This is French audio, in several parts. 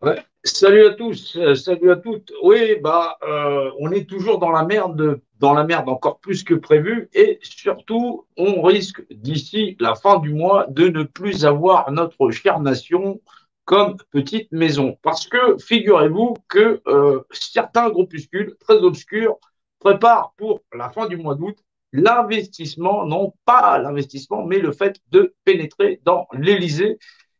Ouais. Salut à tous, salut à toutes. Oui, on est toujours dans la merde encore plus que prévu, et surtout, on risque d'ici la fin du mois de ne plus avoir notre chère nation comme petite maison. Parce que figurez-vous que certains groupuscules très obscurs préparent pour la fin du mois d'août l'investissement, non pas l'investissement, mais le fait de pénétrer dans l'Élysée,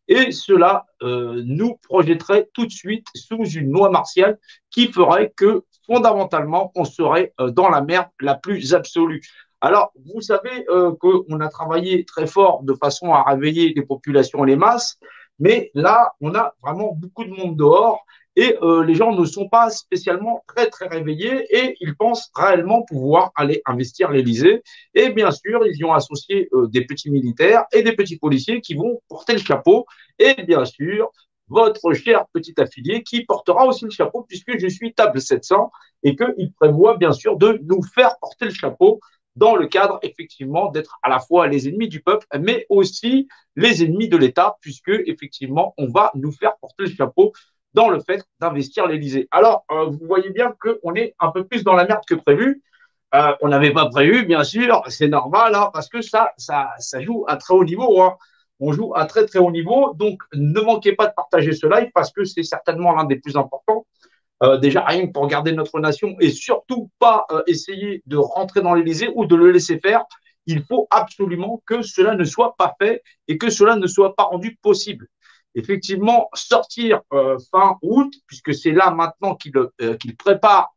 et cela nous projetterait tout de suite sous une loi martiale qui ferait que fondamentalement, on serait dans la merde la plus absolue. Alors, vous savez qu'on a travaillé très fort de façon à réveiller les populations et les masses, mais là, on a vraiment beaucoup de monde dehors, et les gens ne sont pas spécialement très très réveillés, et ils pensent réellement pouvoir aller investir l'Élysée. Et bien sûr, ils y ont associé des petits militaires et des petits policiers qui vont porter le chapeau, et bien sûr, votre cher petit affilié qui portera aussi le chapeau, puisque je suis table 700 et qu'il prévoit bien sûr de nous faire porter le chapeau dans le cadre effectivement d'être à la fois les ennemis du peuple, mais aussi les ennemis de l'État, puisque effectivement on va nous faire porter le chapeau dans le fait d'investir l'Élysée. Alors, vous voyez bien qu'on est un peu plus dans la merde que prévu. On n'avait pas prévu, bien sûr, c'est normal, hein, parce que ça joue à très haut niveau, hein. On joue à très très haut niveau, donc ne manquez pas de partager ce live parce que c'est certainement l'un des plus importants. Déjà, rien que pour garder notre nation, et surtout pas essayer de rentrer dans l'Élysée ou de le laisser faire. Il faut absolument que cela ne soit pas fait et que cela ne soit pas rendu possible. Effectivement, sortir fin août, puisque c'est là maintenant qu'il prépare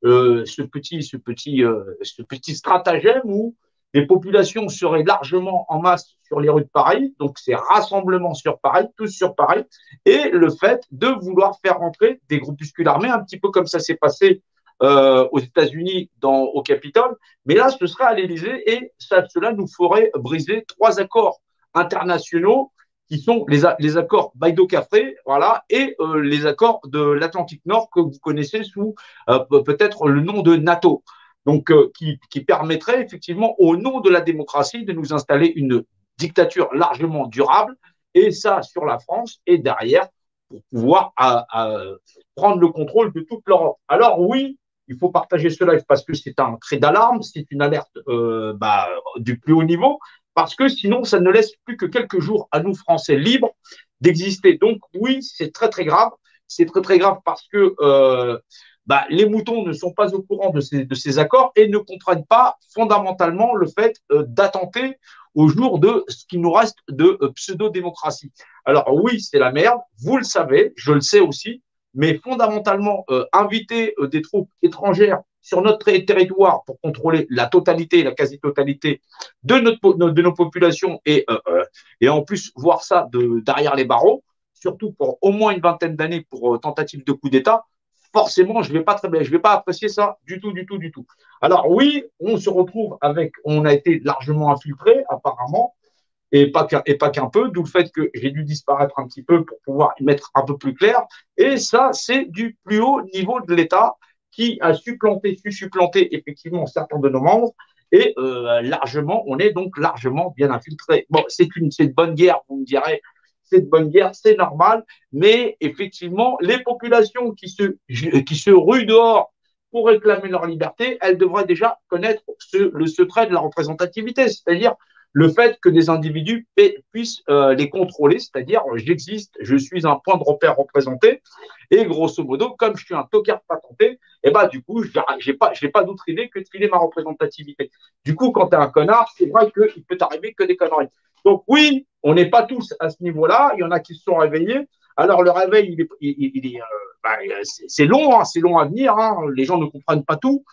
ce petit stratagème où les populations seraient largement en masse sur les rues de Paris, donc c'est rassemblement sur Paris, tous sur Paris, et le fait de vouloir faire rentrer des groupuscules armés, un petit peu comme ça s'est passé aux États-Unis au Capitole, mais là ce serait à l'Élysée, et cela nous ferait briser trois accords internationaux qui sont les accords Baïdo-Cafré, voilà, et les accords de l'Atlantique Nord que vous connaissez sous peut-être le nom de NATO. Donc, qui permettrait effectivement, au nom de la démocratie, de nous installer une dictature largement durable, et ça sur la France, et derrière, pour pouvoir prendre le contrôle de toute l'Europe. Alors oui, il faut partager ce live parce que c'est un cri d'alarme, c'est une alerte du plus haut niveau, parce que sinon, ça ne laisse plus que quelques jours à nous, Français libres, d'exister. Donc oui, c'est très très grave. C'est très très grave parce que les moutons ne sont pas au courant de ces accords et ne comprennent pas fondamentalement le fait d'attenter au jour de ce qui nous reste de pseudo-démocratie. Alors oui, c'est la merde, vous le savez, je le sais aussi, mais fondamentalement, inviter des troupes étrangères sur notre territoire pour contrôler la totalité, la quasi-totalité de nos populations, et en plus voir ça derrière les barreaux, surtout pour au moins une vingtaine d'années pour tentative de coup d'État, forcément, je ne vais pas apprécier ça du tout, du tout, du tout. Alors oui, on a été largement infiltré apparemment, et pas qu'un peu, d'où le fait que j'ai dû disparaître un petit peu pour pouvoir y mettre un peu plus clair. Et ça, c'est du plus haut niveau de l'État qui a supplanté effectivement certains de nos membres. Et largement, on est donc largement bien infiltré. Bon, c'est de bonne guerre, vous me direz, c'est de bonne guerre, c'est normal, mais effectivement, les populations qui se ruent dehors pour réclamer leur liberté, elles devraient déjà connaître le secret de la représentativité, c'est-à-dire le fait que des individus puissent les contrôler, c'est-à-dire j'existe, je suis un point de repère représenté, et grosso modo, comme je suis un tocard patenté, et du coup, j'ai pas d'autre idée que de filer ma représentativité. Du coup, quand tu es un connard, c'est vrai qu'il peut t'arriver que des conneries. Donc oui, on n'est pas tous à ce niveau-là, il y en a qui se sont réveillés. Alors le réveil, c'est long, hein, c'est long à venir, hein, les gens ne comprennent pas tout,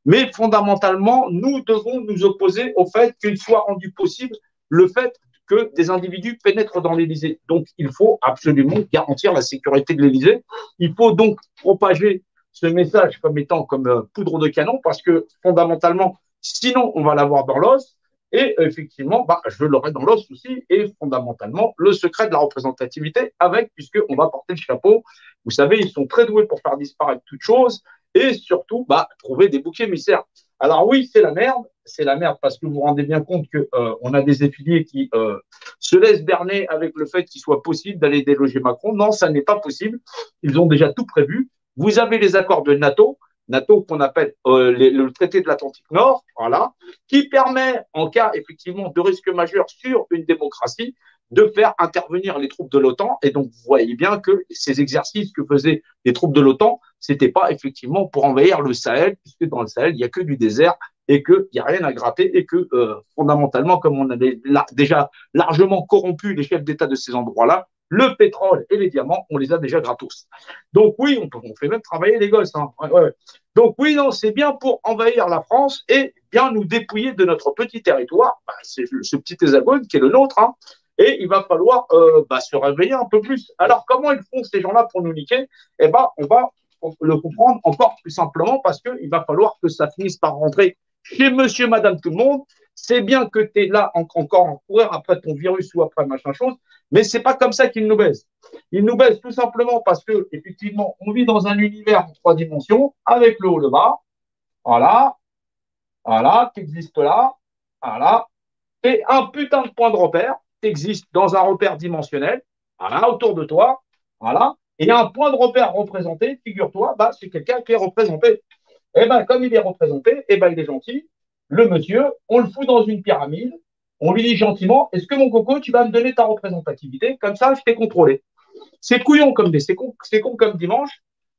mais fondamentalement, nous devons nous opposer au fait qu'il soit rendu possible le fait que des individus pénètrent dans l'Élysée. Donc, il faut absolument garantir la sécurité de l'Élysée. Il faut donc propager ce message comme étant comme poudre de canon, parce que fondamentalement, sinon, on va l'avoir dans l'os. Et effectivement, je l'aurai dans l'os aussi, et fondamentalement, le secret de la représentativité puisqu'on va porter le chapeau. Vous savez, ils sont très doués pour faire disparaître toute chose, et surtout trouver des boucs émissaires. Alors oui, c'est la merde, c'est la merde parce que vous vous rendez bien compte que on a des affiliés qui se laissent berner avec le fait qu'il soit possible d'aller déloger Macron. Non, ça n'est pas possible. Ils ont déjà tout prévu. Vous avez les accords de NATO, NATO qu'on appelle le traité de l'Atlantique Nord, voilà, qui permet, en cas effectivement de risque majeur sur une démocratie, de faire intervenir les troupes de l'OTAN. Et donc, vous voyez bien que ces exercices que faisaient les troupes de l'OTAN, c'était pas effectivement pour envahir le Sahel, puisque dans le Sahel, il n'y a que du désert et qu'il n'y a rien à gratter et que fondamentalement, comme on avait déjà largement corrompu les chefs d'État de ces endroits-là, le pétrole et les diamants, on les a déjà gratos. Donc oui, on fait même travailler les gosses. Hein. Ouais, ouais. Donc oui, non, c'est bien pour envahir la France et bien nous dépouiller de notre petit territoire. Bah, c'est ce petit hexagone qui est le nôtre. Hein. Et il va falloir se réveiller un peu plus. Alors, comment ils font ces gens-là pour nous niquer? Eh ben, on va le comprendre encore plus simplement parce qu'il va falloir que ça finisse par rentrer chez monsieur, madame, tout le monde. C'est bien que tu es là encore en courir après ton virus ou après machin chose, mais c'est pas comme ça qu'ils nous baissent. Ils nous baissent tout simplement parce que, effectivement, on vit dans un univers en 3 dimensions avec le haut, le bas. Voilà, voilà, qui existe là. Voilà. Et un putain de point de repère qui existe dans un repère dimensionnel, voilà, autour de toi. Voilà. Et il y a un point de repère représenté, figure-toi, bah, c'est quelqu'un qui est représenté. Et ben, comme il est représenté, et ben, il est gentil. Le monsieur, on le fout dans une pyramide. On lui dit gentiment, est-ce que mon coco, tu vas me donner ta représentativité? Comme ça, je t'ai contrôlé. C'est couillon comme des, c'est con comme dimanche.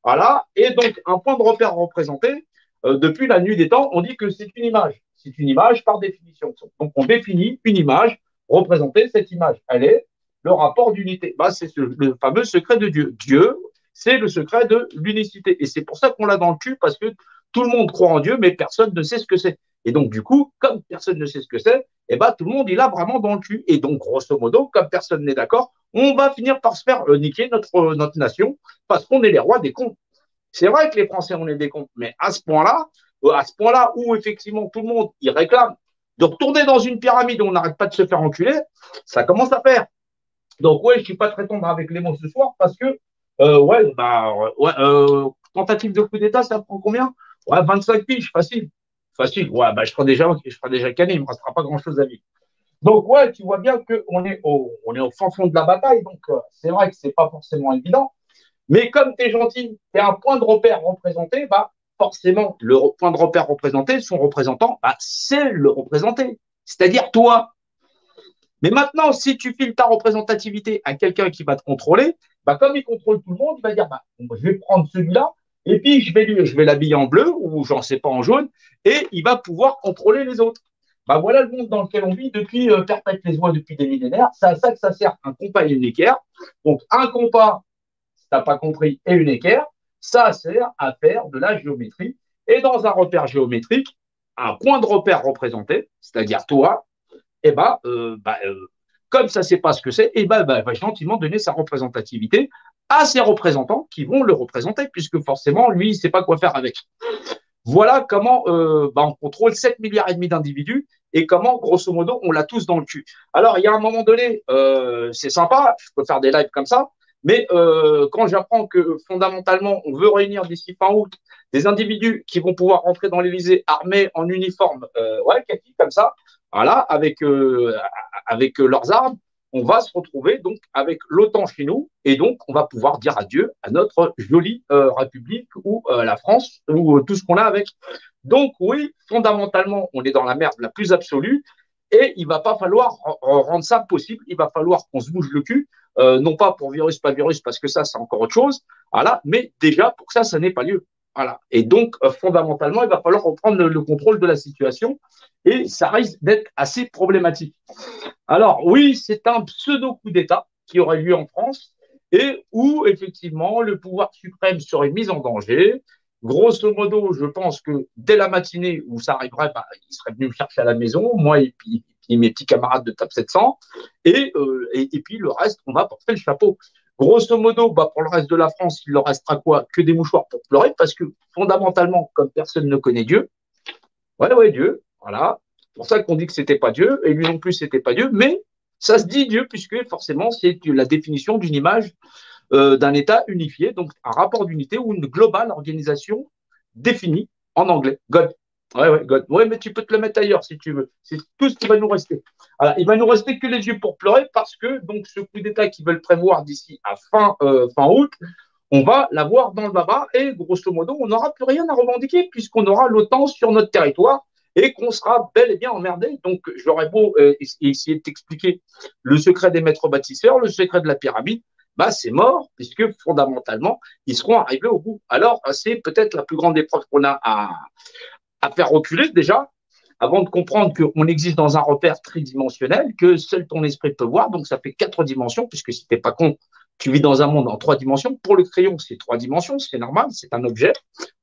Voilà. Et donc, un point de repère représenté, depuis la nuit des temps, on dit que c'est une image. C'est une image par définition. Donc, on définit une image représentée. Cette image, elle est le rapport d'unité. Bah, c'est le fameux secret de Dieu. Dieu, c'est le secret de l'unicité. Et c'est pour ça qu'on l'a dans le cul, parce que tout le monde croit en Dieu, mais personne ne sait ce que c'est. Et donc, du coup, comme personne ne sait ce que c'est, eh ben, tout le monde, il a vraiment dans le cul. Et donc, grosso modo, comme personne n'est d'accord, on va finir par se faire niquer notre nation parce qu'on est les rois des cons. C'est vrai que les Français, on est des cons, mais à ce point-là où effectivement tout le monde y réclame de retourner dans une pyramide où on n'arrête pas de se faire enculer, ça commence à faire. Donc ouais, je suis pas très tendre avec les mots ce soir parce que tentative de coup d'État, ça prend combien? Ouais, 25 piges, facile. Facile. Ouais, bah, je serai déjà cané, il ne me restera pas grand-chose à vivre. Donc, ouais, tu vois bien qu'on est au fin fond de la bataille. Donc, c'est vrai que c'est pas forcément évident. Mais comme tu es gentil, tu es un point de repère représenté, bah, forcément, le point de repère représenté, son représentant, bah, c'est le représenté. C'est-à-dire toi. Mais maintenant, si tu files ta représentativité à quelqu'un qui va te contrôler, bah, comme il contrôle tout le monde, il va dire bah, je vais prendre celui-là et puis je vais l'habiller en bleu ou j'en sais pas en jaune et il va pouvoir contrôler les autres. Bah, voilà le monde dans lequel on vit depuis perpète les oies depuis des millénaires. C'est à ça que ça sert un compas et une équerre. Donc un compas, si tu n'as pas compris, et une équerre, ça sert à faire de la géométrie. Et dans un repère géométrique, un point de repère représenté, c'est-à-dire toi, eh ben, comme ça ne sait pas ce que c'est, eh ben, va gentiment donner sa représentativité à ses représentants qui vont le représenter, puisque forcément, lui, il ne sait pas quoi faire avec. Voilà comment on contrôle 7 milliards et demi d'individus et comment, grosso modo, on l'a tous dans le cul. Alors, il y a un moment donné, c'est sympa, je peux faire des lives comme ça, mais quand j'apprends que fondamentalement, on veut réunir d'ici fin août des individus qui vont pouvoir rentrer dans l'Élysée armés en uniforme, kaki, comme ça, voilà, avec leurs armes, on va se retrouver donc avec l'OTAN chez nous et donc on va pouvoir dire adieu à notre jolie République ou la France ou tout ce qu'on a avec. Donc oui, fondamentalement, on est dans la merde la plus absolue et il va pas falloir rendre ça possible. Il va falloir qu'on se bouge le cul, non pas pour virus, pas virus, parce que ça c'est encore autre chose, voilà, mais déjà pour que ça n'ait pas lieu. Voilà. Et donc, fondamentalement, il va falloir reprendre le contrôle de la situation et ça risque d'être assez problématique. Alors, oui, c'est un pseudo-coup d'État qui aurait lieu en France et où, effectivement, le pouvoir suprême serait mis en danger. Grosso modo, je pense que dès la matinée où ça arriverait, il serait venu me chercher à la maison, moi et puis mes petits camarades de TAP 700, et puis le reste, on va porter le chapeau. Grosso modo, pour le reste de la France, il leur restera quoi? Que des mouchoirs pour pleurer, parce que fondamentalement, comme personne ne connaît Dieu, ouais, Dieu, voilà. C'est pour ça qu'on dit que c'était pas Dieu, et lui non plus, c'était pas Dieu, mais ça se dit Dieu, puisque forcément, c'est la définition d'une image d'un État unifié, donc un rapport d'unité ou une globale organisation définie en anglais, God. Ouais, ouais, God. Ouais, mais tu peux te le mettre ailleurs si tu veux. C'est tout ce qui va nous rester. Voilà, il va nous rester que les yeux pour pleurer parce que donc ce coup d'État qu'ils veulent prévoir d'ici à fin août, on va l'avoir dans le baba et grosso modo, on n'aura plus rien à revendiquer puisqu'on aura l'OTAN sur notre territoire et qu'on sera bel et bien emmerdé. Donc, j'aurais beau essayer de t'expliquer le secret des maîtres bâtisseurs, le secret de la pyramide, bah, c'est mort puisque fondamentalement, ils seront arrivés au bout. Alors, c'est peut-être la plus grande épreuve qu'on a à faire reculer déjà, avant de comprendre qu'on existe dans un repère tridimensionnel que seul ton esprit peut voir. Donc, ça fait 4 dimensions, puisque si t'es pas con, tu vis dans un monde en 3 dimensions. Pour le crayon, c'est 3 dimensions, c'est normal, c'est un objet.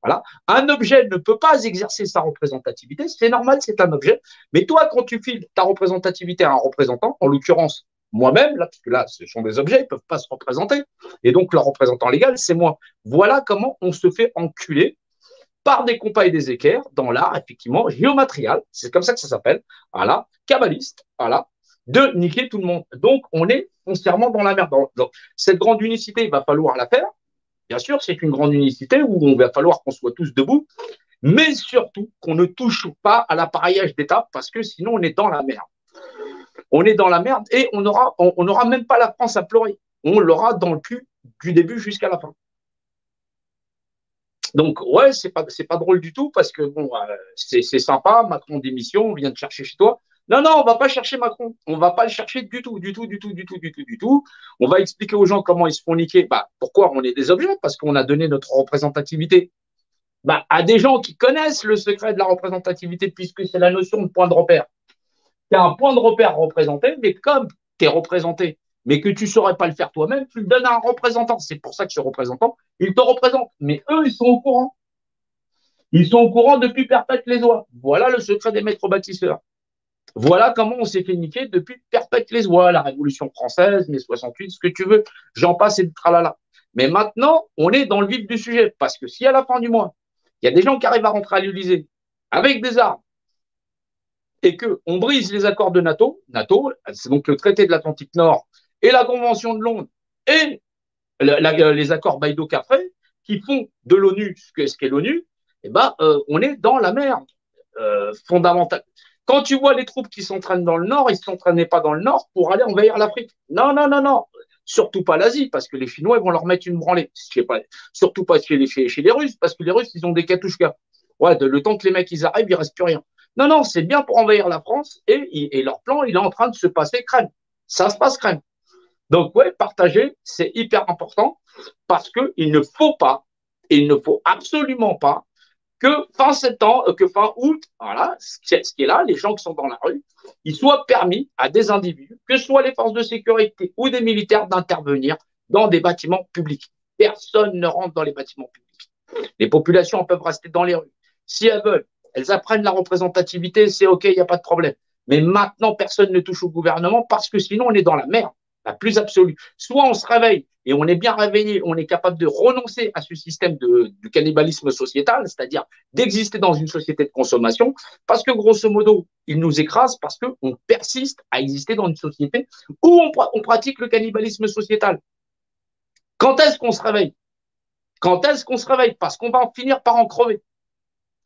Voilà. Un objet ne peut pas exercer sa représentativité, c'est normal, c'est un objet. Mais toi, quand tu files ta représentativité à un représentant, en l'occurrence, moi-même, là, puisque là, ce sont des objets, ils ne peuvent pas se représenter. Et donc, leur représentant légal, c'est moi. Voilà comment on se fait enculer par des compas et des équerres dans l'art, effectivement, géomatrial, c'est comme ça que ça s'appelle, voilà, kabbaliste, voilà, de niquer tout le monde. Donc, on est foncièrement dans la merde. Donc, cette grande unicité, il va falloir la faire. Bien sûr, c'est une grande unicité où on va falloir qu'on soit tous debout, mais surtout qu'on ne touche pas à l'appareillage d'État parce que sinon, on est dans la merde. On est dans la merde et on aura même pas la France à pleurer. On l'aura dans le cul du début jusqu'à la fin. Donc, ouais, c'est pas drôle du tout parce que, bon, c'est sympa, Macron démission, on vient de chercher chez toi. Non, non, on va pas chercher Macron. On va pas le chercher du tout, du tout, du tout, du tout, du tout, du tout. On va expliquer aux gens comment ils se font niquer. Bah, pourquoi on est des objets? Parce qu'on a donné notre représentativité bah, à des gens qui connaissent le secret de la représentativité puisque c'est la notion de point de repère. Tu as un point de repère représenté, mais comme tu es représenté, mais que tu ne saurais pas le faire toi-même, tu le donnes à un représentant. C'est pour ça que ce représentant, il te représente. Mais eux, ils sont au courant. Ils sont au courant depuis perpète les oies. Voilà le secret des maîtres bâtisseurs. Voilà comment on s'est fait niquer depuis perpète les oies, la Révolution française, mai 68, ce que tu veux, j'en passe et de tralala. Mais maintenant, on est dans le vif du sujet, parce que si à la fin du mois, il y a des gens qui arrivent à rentrer à l'Élysée avec des armes et qu'on brise les accords de NATO, c'est donc le traité de l'Atlantique Nord et la Convention de Londres et les accords Baïdo-Cafré qui font de l'ONU ce qu'est l'ONU, eh ben, on est dans la merde fondamentale. Quand tu vois les troupes qui s'entraînent dans le Nord, ils ne s'entraînaient pas dans le Nord pour aller envahir l'Afrique. Non, non, non, non. Surtout pas l'Asie, parce que les Chinois ils vont leur mettre une branlée. Je sais pas. Surtout pas chez les Russes, parce que les Russes, ils ont des katouchkas. Ouais, le temps que les mecs ils arrivent, il reste plus rien. Non, non, c'est bien pour envahir la France et leur plan, il est en train de se passer crème. Ça se passe crème. Donc, ouais, partager, c'est hyper important parce qu'il ne faut pas, il ne faut absolument pas que fin septembre, que fin août, voilà, ce qui est là, les gens qui sont dans la rue, il soit permis à des individus, que ce soit les forces de sécurité ou des militaires, d'intervenir dans des bâtiments publics. Personne ne rentre dans les bâtiments publics. Les populations peuvent rester dans les rues. Si elles veulent, elles apprennent la représentativité, c'est OK, il n'y a pas de problème. Mais maintenant, personne ne touche au gouvernement parce que sinon, on est dans la merde la plus absolue. Soit on se réveille et on est bien réveillé, on est capable de renoncer à ce système de cannibalisme sociétal, c'est-à-dire d'exister dans une société de consommation, parce que grosso modo, il nous écrase parce qu'on persiste à exister dans une société où on pratique le cannibalisme sociétal. Quand est-ce qu'on se réveille? Quand est-ce qu'on se réveille? Parce qu'on va en finir par en crever.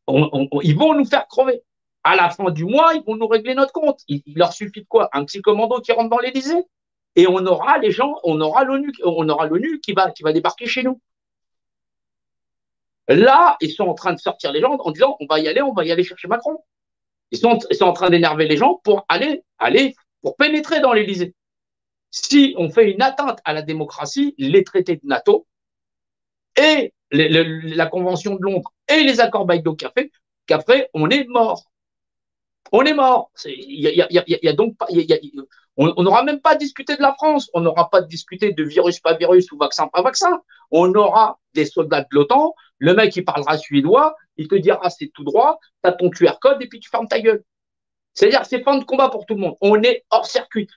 Ils vont nous faire crever. À la fin du mois, ils vont nous régler notre compte. Il leur suffit de quoi? Un petit commando qui rentre dans l'Élysée et on aura les gens, on aura l'ONU qui va débarquer chez nous. Là, ils sont en train de sortir les gens en disant on va y aller chercher Macron. Ils sont en train d'énerver les gens pour pour pénétrer dans l'Élysée. Si on fait une atteinte à la démocratie, les traités de NATO et la Convention de Londres et les accords Baïdo-Café, on est mort. On est mort. Il y a donc pas, on n'aura même pas discuté de la France. On n'aura pas discuté de virus, pas virus ou vaccin, pas vaccin. On aura des soldats de l'OTAN. Le mec, il parlera suédois. Il te dira, c'est tout droit. Tu as ton QR code et puis tu fermes ta gueule. C'est-à-dire, c'est fin de combat pour tout le monde. On est hors circuit.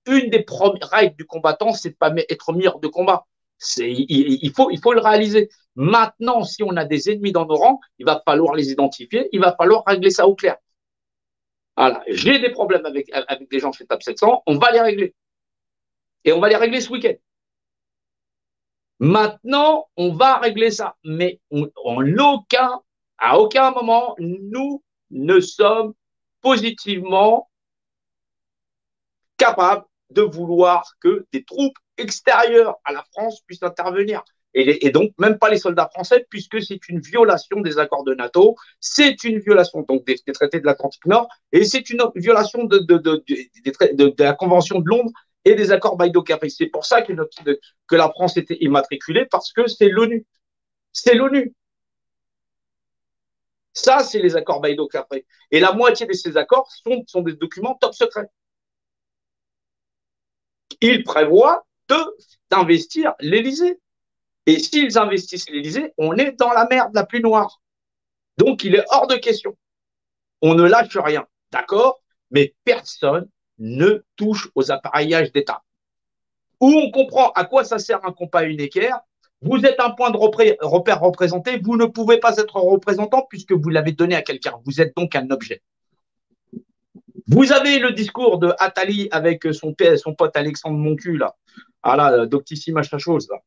Une des premières règles du combattant, c'est de pas être mis hors de combat. Il faut le réaliser. Maintenant, si on a des ennemis dans nos rangs, il va falloir les identifier. Il va falloir régler ça au clair. Voilà, j'ai des problèmes avec des gens chez TAP 700, on va les régler. Et on va les régler ce week-end. Maintenant, on va régler ça, mais en aucun À aucun moment, nous ne sommes positivement capables de vouloir que des troupes extérieures à la France puissent intervenir. Et donc, même pas les soldats français, puisque c'est une violation des accords de NATO, c'est une violation donc des traités de l'Atlantique Nord, et c'est une violation de la Convention de Londres et des accords Baïdo-Capri. C'est pour ça que la France était immatriculée, parce que c'est l'ONU. C'est l'ONU. Ça, c'est les accords Baïdo-Capri. Et la moitié de ces accords sont des documents top secrets. Ils prévoient d'investir l'Élysée. Et s'ils investissent l'Élysée, on est dans la merde la plus noire. Donc, il est hors de question. On ne lâche rien, d'accord? Mais personne ne touche aux appareillages d'État. Où on comprend à quoi ça sert un compas unéquaire. Vous êtes un point de repère représenté, vous ne pouvez pas être représentant puisque vous l'avez donné à quelqu'un. Vous êtes donc un objet. Vous avez le discours de Attali avec son pote Alexandre Moncu, là. Ah là, Doctissima chose, là.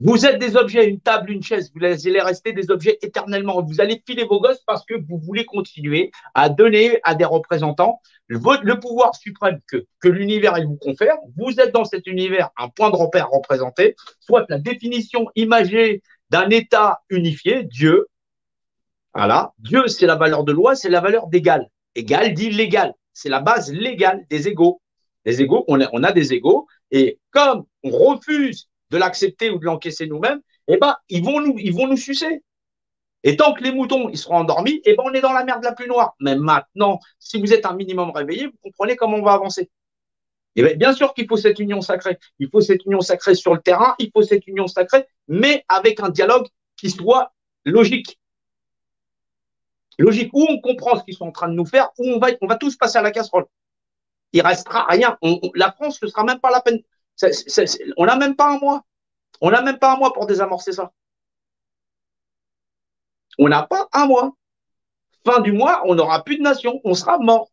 Vous êtes des objets, une table, une chaise, vous allez rester des objets éternellement. Vous allez filer vos gosses parce que vous voulez continuer à donner à des représentants le pouvoir suprême que l'univers vous confère. Vous êtes dans cet univers un point de repère représenté, soit la définition imagée d'un État unifié, Dieu. Voilà. Dieu, c'est la valeur de loi, c'est la valeur d'égal. Égal dit légal. C'est la base légale des égaux. Les égaux, on a des égaux, et comme on refuse de l'accepter ou de l'encaisser nous-mêmes, eh ben, ils vont nous sucer. Et tant que les moutons ils seront endormis, eh ben, on est dans la merde la plus noire. Mais maintenant, si vous êtes un minimum réveillé, vous comprenez comment on va avancer. Et bien sûr qu'il faut cette union sacrée. Il faut cette union sacrée sur le terrain, il faut cette union sacrée, mais avec un dialogue qui soit logique. Logique, où on comprend ce qu'ils sont en train de nous faire, où on va tous passer à la casserole. Il ne restera rien. La France ne sera même pas la peine. On n'a même pas un mois. On n'a même pas un mois pour désamorcer ça. On n'a pas un mois. Fin du mois, on n'aura plus de nation. On sera mort.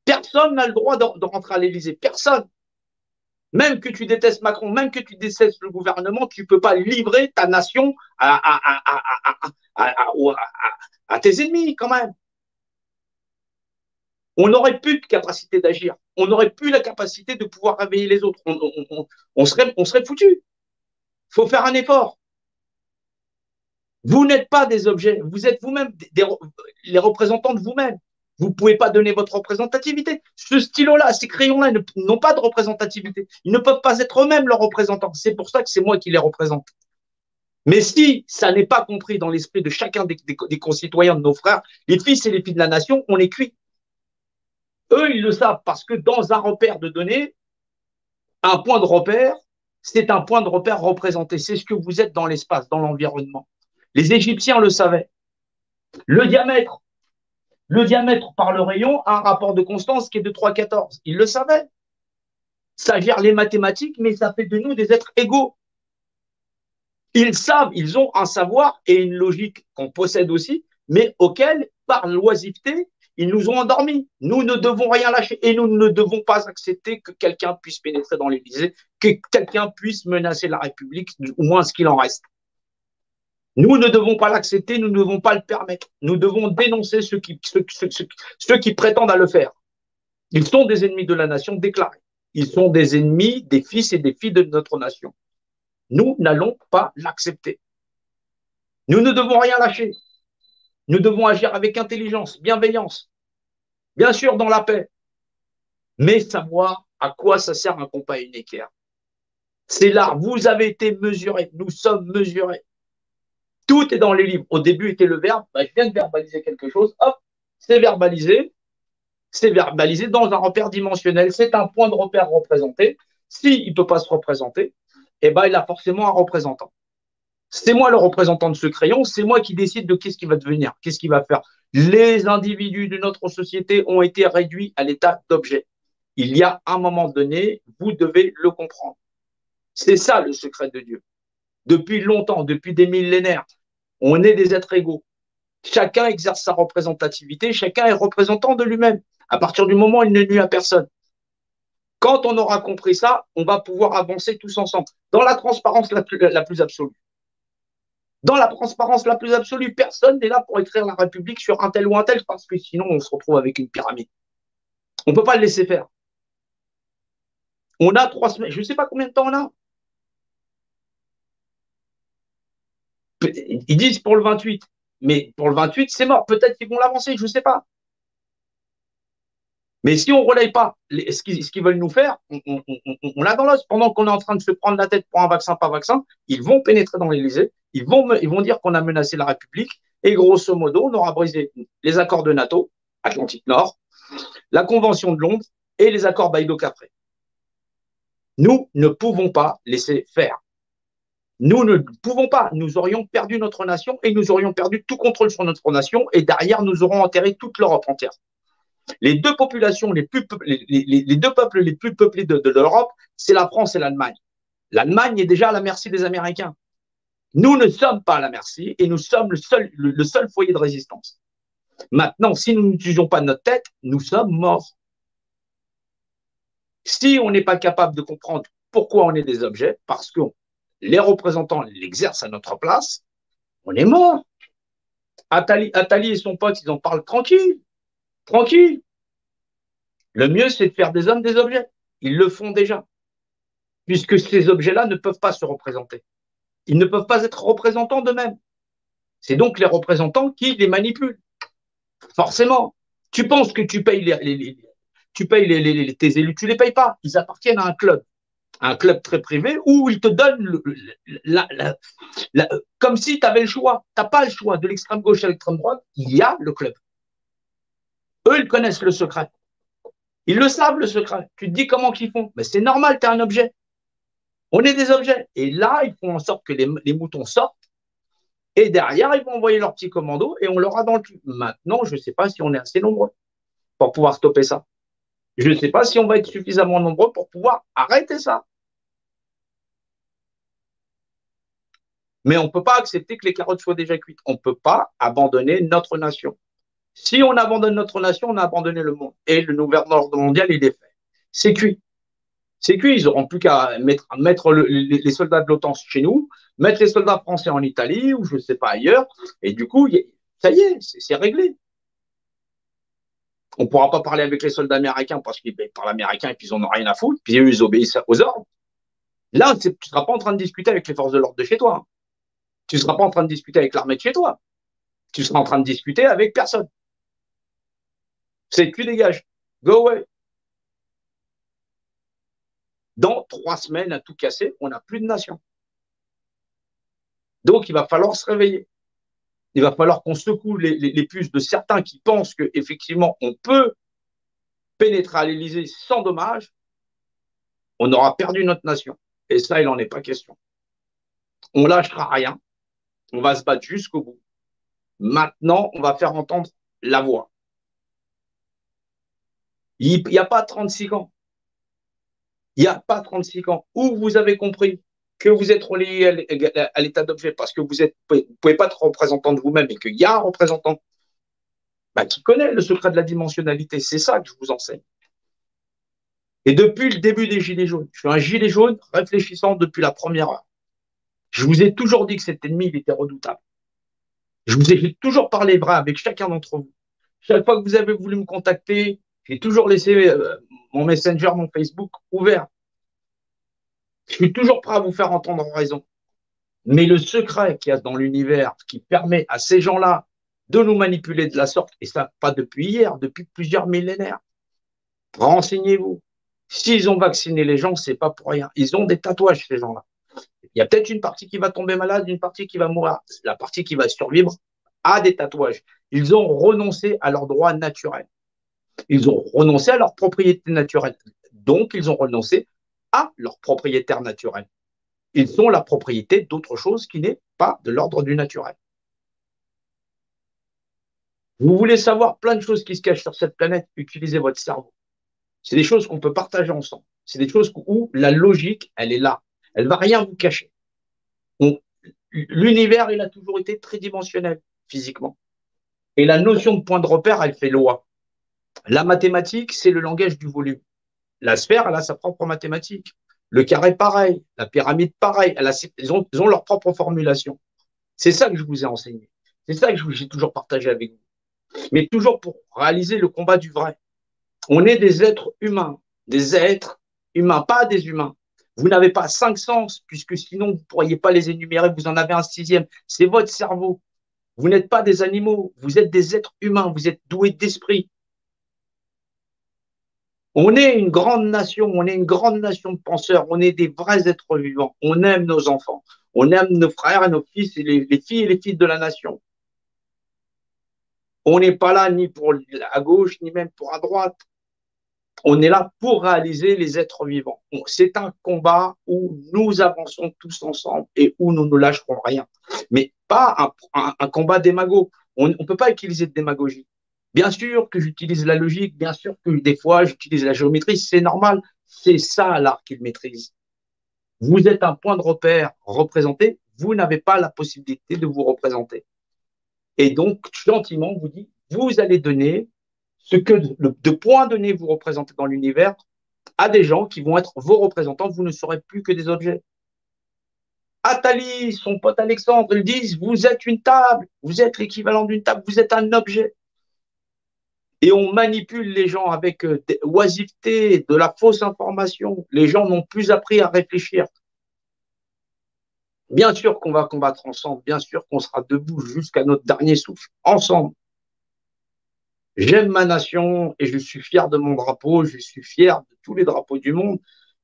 Personne n'a le droit de rentrer à l'Élysée. Personne. Même que tu détestes Macron, même que tu détestes le gouvernement, tu ne peux pas livrer ta nation à tes ennemis, quand même. On n'aurait plus de capacité d'agir. On n'aurait plus la capacité de pouvoir réveiller les autres. On serait foutu. Il faut faire un effort. Vous n'êtes pas des objets. Vous êtes vous-même les représentants de vous-même. Vous ne pouvez pas donner votre représentativité. Ce stylo-là, ces crayons-là n'ont pas de représentativité. Ils ne peuvent pas être eux-mêmes leurs représentants. C'est pour ça que c'est moi qui les représente. Mais si ça n'est pas compris dans l'esprit de chacun des concitoyens de nos frères, les fils et les filles de la nation, on est cuit. Eux, ils le savent parce que dans un repère de données, un point de repère, c'est un point de repère représenté. C'est ce que vous êtes dans l'espace, dans l'environnement. Les Égyptiens le savaient. Le diamètre par le rayon a un rapport de constance qui est de 3,14. Ils le savaient. Ça gère les mathématiques, mais ça fait de nous des êtres égaux. Ils savent, ils ont un savoir et une logique qu'on possède aussi, mais auquel, par l'oisiveté, ils nous ont endormis. Nous ne devons rien lâcher et nous ne devons pas accepter que quelqu'un puisse pénétrer dans l'Élysée, que quelqu'un puisse menacer la République, au moins ce qu'il en reste. Nous ne devons pas l'accepter, nous ne devons pas le permettre. Nous devons dénoncer ceux qui prétendent à le faire. Ils sont des ennemis de la nation déclarés. Ils sont des ennemis des fils et des filles de notre nation. Nous n'allons pas l'accepter. Nous ne devons rien lâcher. Nous devons agir avec intelligence, bienveillance, bien sûr dans la paix, mais savoir à quoi ça sert un compas unéquaire. C'est là, vous avez été mesurés, nous sommes mesurés. Tout est dans les livres. Au début était le verbe, je viens de verbaliser quelque chose, hop, c'est verbalisé dans un repère dimensionnel. C'est un point de repère représenté. S'il ne peut pas se représenter, eh ben, il a forcément un représentant. C'est moi le représentant de ce crayon, c'est moi qui décide de qu'est-ce qui va devenir, qu'est-ce qu'il va faire. Les individus de notre société ont été réduits à l'état d'objet. Il y a un moment donné, vous devez le comprendre. C'est ça le secret de Dieu. Depuis longtemps, depuis des millénaires, on est des êtres égaux. Chacun exerce sa représentativité, chacun est représentant de lui-même. À partir du moment où il ne nuit à personne. Quand on aura compris ça, on va pouvoir avancer tous ensemble, dans la transparence la plus absolue. Dans la transparence la plus absolue, personne n'est là pour écrire la République sur un tel ou un tel, parce que sinon, on se retrouve avec une pyramide. On ne peut pas le laisser faire. On a 3 semaines, je ne sais pas combien de temps on a. Ils disent pour le 28, mais pour le 28, c'est mort. Peut-être qu'ils vont l'avancer, je ne sais pas. Mais si on ne relaye pas ce qu'ils veulent nous faire, on l'a dans l'os. Pendant qu'on est en train de se prendre la tête pour un vaccin, pas vaccin, ils vont pénétrer dans l'Élysée, ils vont dire qu'on a menacé la République, et grosso modo, on aura brisé les accords de NATO, Atlantique Nord, la Convention de Londres et les accords Baïdo-Capré. Nous ne pouvons pas laisser faire. Nous ne pouvons pas. Nous aurions perdu notre nation et nous aurions perdu tout contrôle sur notre nation, et derrière, nous aurons enterré toute l'Europe entière. Les deux populations les deux peuples les plus peuplés de l'Europe, c'est la France et l'Allemagne. L'Allemagne est déjà à la merci des Américains. Nous ne sommes pas à la merci et nous sommes le seul foyer de résistance. Maintenant, si nous n'utilisions pas notre tête, nous sommes morts. Si on n'est pas capable de comprendre pourquoi on est des objets, parce que les représentants l'exercent à notre place, on est mort. Attali et son pote, ils en parlent tranquille. Tranquille. Le mieux, c'est de faire des hommes des objets. Ils le font déjà, puisque ces objets-là ne peuvent pas se représenter. Ils ne peuvent pas être représentants d'eux-mêmes. C'est donc les représentants qui les manipulent. Forcément. Tu penses que tu payes tes élus, tu ne les payes pas. Ils appartiennent à un club très privé où ils te donnent comme si tu avais le choix. Tu n'as pas le choix de l'extrême gauche à l'extrême droite, il y a le club. Eux, ils connaissent le secret. Ils le savent, le secret. Tu te dis comment qu'ils font. Mais c'est normal, tu es un objet. On est des objets. Et là, ils font en sorte que les moutons sortent. Et derrière, ils vont envoyer leur petit commando et on l'aura dans le cul. Maintenant, je ne sais pas si on est assez nombreux pour pouvoir stopper ça. Je ne sais pas si on va être suffisamment nombreux pour pouvoir arrêter ça. Mais on ne peut pas accepter que les carottes soient déjà cuites. On ne peut pas abandonner notre nation. Si on abandonne notre nation, on a abandonné le monde. Et le nouvel ordre mondial, il est fait. C'est cuit. C'est cuit. Ils n'auront plus qu'à mettre les soldats de l'OTAN chez nous, mettre les soldats français en Italie ou je ne sais pas ailleurs. Et du coup, ça y est, c'est réglé. On ne pourra pas parler avec les soldats américains parce qu'ils parlent américain et puis ils n'en ont rien à foutre. Puis eux, ils obéissent aux ordres. Là, tu ne seras pas en train de discuter avec les forces de l'ordre de chez toi. Tu ne seras pas en train de discuter avec l'armée de chez toi. Tu seras en train de discuter avec personne. C'est tu dégages. Go away. Dans 3 semaines à tout casser, on n'a plus de nation. Donc, il va falloir se réveiller. Il va falloir qu'on secoue les puces de certains qui pensent qu'effectivement, on peut pénétrer à l'Élysée sans dommage. On aura perdu notre nation. Et ça, il n'en est pas question. On lâchera rien. On va se battre jusqu'au bout. Maintenant, on va faire entendre la voix. Il n'y a pas 36 ans. Il n'y a pas 36 ans où vous avez compris que vous êtes relié à l'état d'objet parce que vous ne pouvez pas être représentant de vous-même et qu'il y a un représentant qui connaît le secret de la dimensionnalité. C'est ça que je vous enseigne. Et depuis le début des Gilets jaunes, je suis un gilet jaune réfléchissant depuis la première heure. Je vous ai toujours dit que cet ennemi, il était redoutable. Je vous ai toujours parlé vrai avec chacun d'entre vous. Chaque fois que vous avez voulu me contacter, j'ai toujours laissé mon Messenger, mon Facebook ouvert. Je suis toujours prêt à vous faire entendre raison. Mais le secret qu'il y a dans l'univers qui permet à ces gens-là de nous manipuler de la sorte, et ça pas depuis hier, depuis plusieurs millénaires, renseignez-vous. S'ils ont vacciné les gens, c'est pas pour rien. Ils ont des tatouages, ces gens-là. Il y a peut-être une partie qui va tomber malade, une partie qui va mourir. La partie qui va survivre a des tatouages. Ils ont renoncé à leurs droits naturels. Ils ont renoncé à leur propriété naturelle. Donc, ils ont renoncé à leur propriétaire naturel. Ils ont la propriété d'autre chose qui n'est pas de l'ordre du naturel. Vous voulez savoir plein de choses qui se cachent sur cette planète, utilisez votre cerveau. C'est des choses qu'on peut partager ensemble. C'est des choses où la logique, elle est là. Elle ne va rien vous cacher. L'univers, il a toujours été tridimensionnel physiquement. Et la notion de point de repère, elle fait loi. La mathématique, c'est le langage du volume. La sphère, elle a sa propre mathématique. Le carré, pareil. La pyramide, pareil. Ils ont leur propre formulation. C'est ça que je vous ai enseigné. C'est ça que j'ai toujours partagé avec vous. Mais toujours pour réaliser le combat du vrai. On est des êtres humains, pas des humains. Vous n'avez pas 5 sens, puisque sinon vous ne pourriez pas les énumérer, vous en avez un sixième. C'est votre cerveau. Vous n'êtes pas des animaux, vous êtes des êtres humains, vous êtes doués d'esprit. On est une grande nation, on est une grande nation de penseurs, on est des vrais êtres vivants. On aime nos enfants, on aime nos frères et nos fils, et les filles et les fils de la nation. On n'est pas là ni pour à gauche, ni même pour à droite. On est là pour réaliser les êtres vivants. C'est un combat où nous avançons tous ensemble et où nous ne lâcherons rien. Mais pas un combat démago. On ne peut pas utiliser de démagogie. Bien sûr que j'utilise la logique, bien sûr que des fois j'utilise la géométrie, c'est normal. C'est ça l'art qu'il maîtrise. Vous êtes un point de repère représenté, vous n'avez pas la possibilité de vous représenter. Et donc, gentiment, vous dit, vous allez donner ce que de points donnés vous représentez dans l'univers à des gens qui vont être vos représentants, vous ne serez plus que des objets. Athalie, son pote Alexandre, ils disent, vous êtes une table, vous êtes l'équivalent d'une table, vous êtes un objet. Et on manipule les gens avec oisiveté, de la fausse information. Les gens n'ont plus appris à réfléchir. Bien sûr qu'on va combattre ensemble, bien sûr qu'on sera debout jusqu'à notre dernier souffle, ensemble. J'aime ma nation et je suis fier de mon drapeau, je suis fier de tous les drapeaux du monde,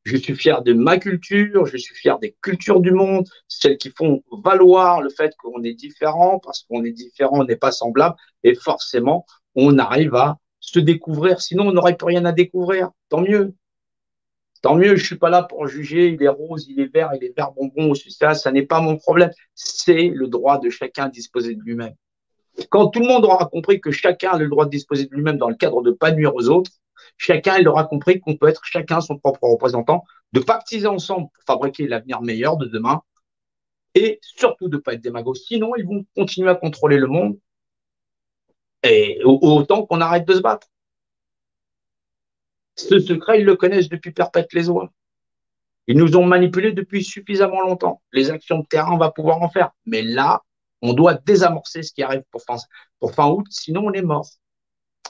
je suis fier de ma culture, je suis fier des cultures du monde, celles qui font valoir le fait qu'on est différent, parce qu'on est différent, on n'est pas semblable, et forcément, on arrive à se découvrir, sinon on n'aurait plus rien à découvrir, tant mieux. Tant mieux, je ne suis pas là pour juger, il est rose, il est vert bonbon, ça n'est pas mon problème. C'est le droit de chacun à disposer de lui-même. Quand tout le monde aura compris que chacun a le droit de disposer de lui-même dans le cadre de ne pas nuire aux autres, chacun il aura compris qu'on peut être chacun son propre représentant, de pactiser ensemble pour fabriquer l'avenir meilleur de demain et surtout de ne pas être démagogues. Sinon, ils vont continuer à contrôler le monde et autant qu'on arrête de se battre. Ce secret, ils le connaissent depuis perpète les oies. Ils nous ont manipulés depuis suffisamment longtemps. Les actions de terrain, on va pouvoir en faire. Mais là, on doit désamorcer ce qui arrive pour fin août, sinon on est mort.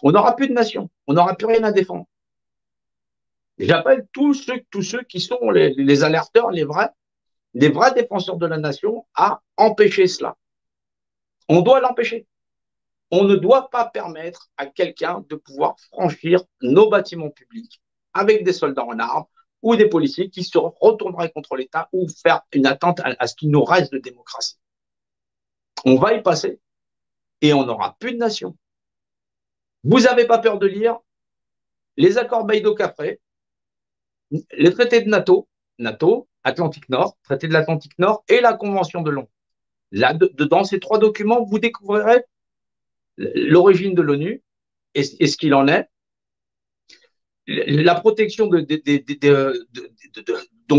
On n'aura plus de nation, on n'aura plus rien à défendre. J'appelle tous ceux qui sont les alerteurs, les vrais défenseurs de la nation à empêcher cela. On doit l'empêcher. On ne doit pas permettre à quelqu'un de pouvoir franchir nos bâtiments publics avec des soldats en armes ou des policiers qui se retourneraient contre l'État ou faire une attente à ce qu'il nous reste de démocratie. On va y passer et on n'aura plus de nation. Vous n'avez pas peur de lire les accords Baïdo-Cafré, les traités de NATO, Atlantique Nord, traité de l'Atlantique Nord et la Convention de Londres. Dans ces 3 documents, vous découvrirez l'origine de l'ONU et ce qu'il en est, la protection donc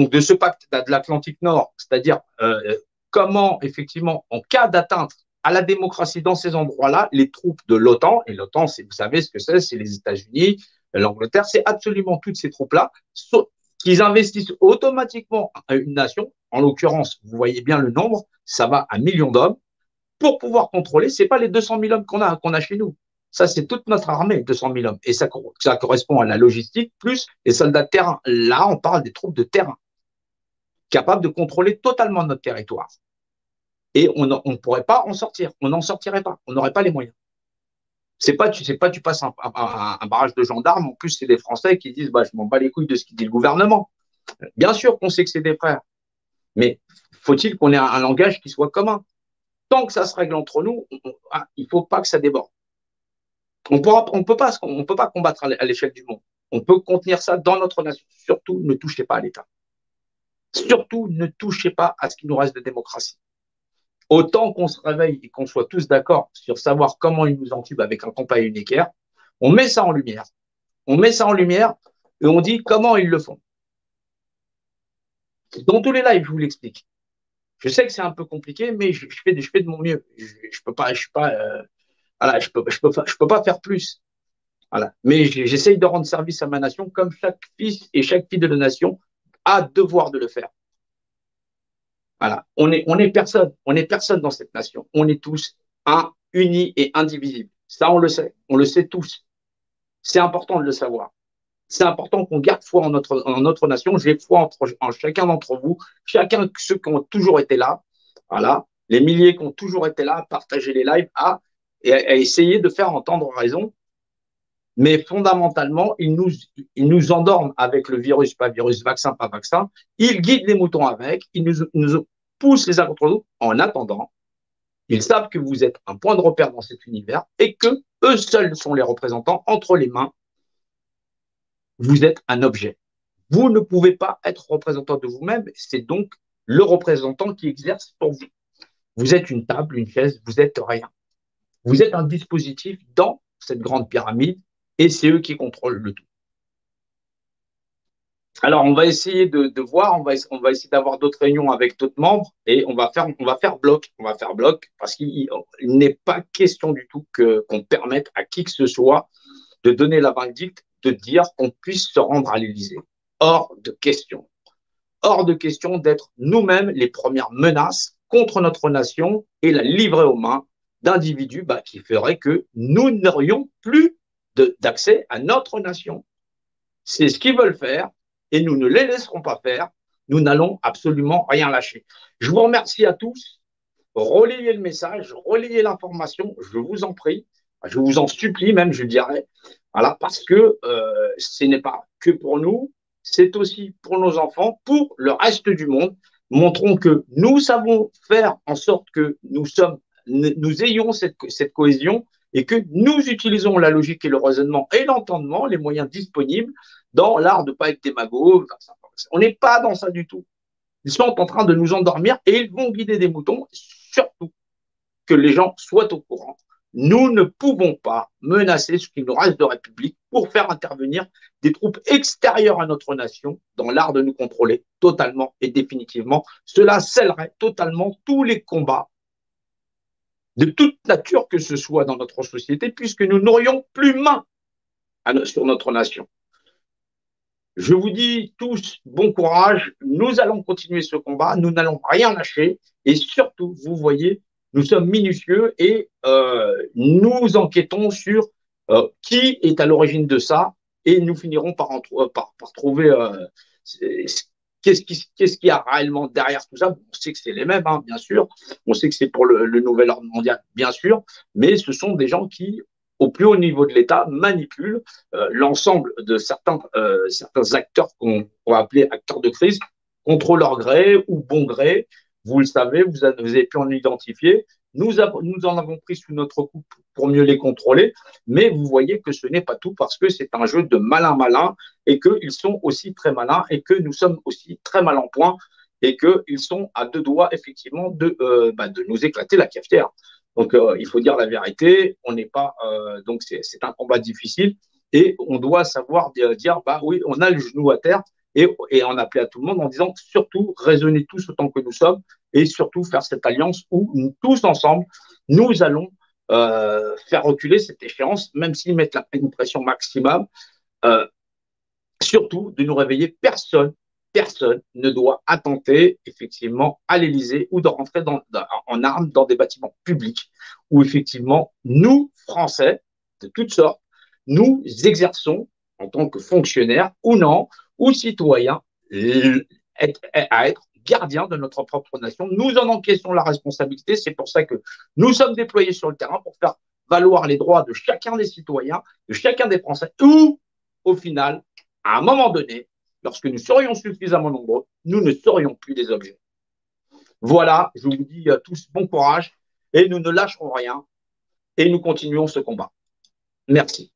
de ce pacte de l'Atlantique Nord, c'est-à-dire comment, effectivement, en cas d'atteinte à la démocratie dans ces endroits-là, les troupes de l'OTAN, et l'OTAN, vous savez ce que c'est les États-Unis, l'Angleterre, c'est absolument toutes ces troupes-là, qu'ils investissent automatiquement à une nation, en l'occurrence, vous voyez bien le nombre, ça va à millions d'hommes, pour pouvoir contrôler, ce n'est pas les 200 000 hommes qu'on a chez nous. Ça, c'est toute notre armée, 200 000 hommes. Et ça correspond à la logistique, plus les soldats de terrain. Là, on parle des troupes de terrain, capables de contrôler totalement notre territoire. Et on ne pourrait pas en sortir. On n'en sortirait pas. On n'aurait pas les moyens. Tu passes un barrage de gendarmes. En plus, c'est des Français qui disent je m'en bats les couilles de ce qu'il dit le gouvernement. Bien sûr qu'on sait que c'est des frères. Mais faut-il qu'on ait un langage qui soit commun? Tant que ça se règle entre nous, il ne faut pas que ça déborde. On ne peut pas combattre à l'échelle du monde. On peut contenir ça dans notre nation. Surtout, ne touchez pas à l'État. Surtout, ne touchez pas à ce qui nous reste de démocratie. Autant qu'on se réveille et qu'on soit tous d'accord sur savoir comment ils nous entubent avec un compas unicaire, on met ça en lumière. On met ça en lumière et on dit comment ils le font. Dans tous les lives, je vous l'explique. Je sais que c'est un peu compliqué, mais je fais de mon mieux. Je peux pas, voilà, je peux pas faire plus. Voilà. Mais j'essaye de rendre service à ma nation comme chaque fils et chaque fille de la nation a devoir de le faire. Voilà. On est personne dans cette nation. On est tous un, unis et indivisibles. Ça, on le sait tous. C'est important de le savoir. C'est important qu'on garde foi en notre nation. J'ai foi en chacun d'entre vous, chacun de ceux qui ont toujours été là. Voilà. Les milliers qui ont toujours été là, à partager les lives, à essayer de faire entendre raison. Mais fondamentalement, ils nous endorment avec le virus, pas virus, vaccin, pas vaccin. Ils guident les moutons avec. Nous poussent les uns contre les autres. En attendant, ils savent que vous êtes un point de repère dans cet univers et que eux seuls sont les représentants entre les mains. Vous êtes un objet. Vous ne pouvez pas être représentant de vous-même. C'est donc le représentant qui exerce pour vous. Vous êtes une table, une chaise, vous êtes rien. Vous êtes un dispositif dans cette grande pyramide et c'est eux qui contrôlent le tout. Alors, on va essayer de voir, on va essayer d'avoir d'autres réunions avec d'autres membres et on va faire bloc. On va faire bloc parce qu'il n'est pas question du tout qu'on permette à qui que ce soit de donner la vindicte, de dire qu'on puisse se rendre à l'Élysée. Hors de question. Hors de question d'être nous-mêmes les premières menaces contre notre nation et la livrer aux mains d'individus qui feraient que nous n'aurions plus d'accès à notre nation. C'est ce qu'ils veulent faire et nous ne les laisserons pas faire. Nous n'allons absolument rien lâcher. Je vous remercie à tous. Relayez le message, relayez l'information, je vous en prie, je vous en supplie même, je dirais, voilà, parce que ce n'est pas que pour nous, c'est aussi pour nos enfants, pour le reste du monde. Montrons que nous savons faire en sorte que nous ayons cette cohésion et que nous utilisons la logique et le raisonnement et l'entendement, les moyens disponibles dans l'art de ne pas être démagogue. On n'est pas dans ça du tout. Ils sont en train de nous endormir et ils vont guider des moutons, surtout que les gens soient au courant. Nous ne pouvons pas menacer ce qu'il nous reste de République pour faire intervenir des troupes extérieures à notre nation dans l'art de nous contrôler totalement et définitivement. Cela scellerait totalement tous les combats de toute nature que ce soit dans notre société, puisque nous n'aurions plus main sur notre nation. Je vous dis tous bon courage, nous allons continuer ce combat, nous n'allons rien lâcher et surtout, vous voyez, nous sommes minutieux et nous enquêtons sur qui est à l'origine de ça et nous finirons par trouver qu'est-ce qu'il y a réellement derrière tout ça. On sait que c'est les mêmes, hein, bien sûr, on sait que c'est pour le nouvel ordre mondial, bien sûr, mais ce sont des gens qui au plus haut niveau de l'État, manipulent l'ensemble de certains acteurs qu'on va appeler acteurs de crise contre leur gré ou bon gré. Vous le savez, vous avez pu en identifier. Nous en avons pris sous notre coupe pour mieux les contrôler, mais vous voyez que ce n'est pas tout parce que c'est un jeu de malin-malin et qu'ils sont aussi très malins et que nous sommes aussi très mal en point et qu'ils sont à deux doigts, effectivement, de nous éclater la cafetière. Donc, il faut dire la vérité. On n'est pas. Donc, c'est un combat difficile et on doit savoir dire oui, on a le genou à terre et en appeler à tout le monde en disant surtout raisonnez tous autant que nous sommes et surtout faire cette alliance où nous, tous ensemble, nous allons faire reculer cette échéance, même s'ils mettent une pression maximum. Surtout de nous réveiller. Personne ne doit attenter effectivement à l'Élysée ou de rentrer en armes dans des bâtiments publics où effectivement nous, Français, de toutes sortes, nous exerçons en tant que fonctionnaires ou non, ou citoyens, à être gardiens de notre propre nation. Nous en encaissons la responsabilité. C'est pour ça que nous sommes déployés sur le terrain pour faire valoir les droits de chacun des citoyens, de chacun des Français, ou au final, à un moment donné, lorsque nous serions suffisamment nombreux, nous ne serions plus des objets. Voilà, je vous dis à tous bon courage et nous ne lâcherons rien et nous continuons ce combat. Merci.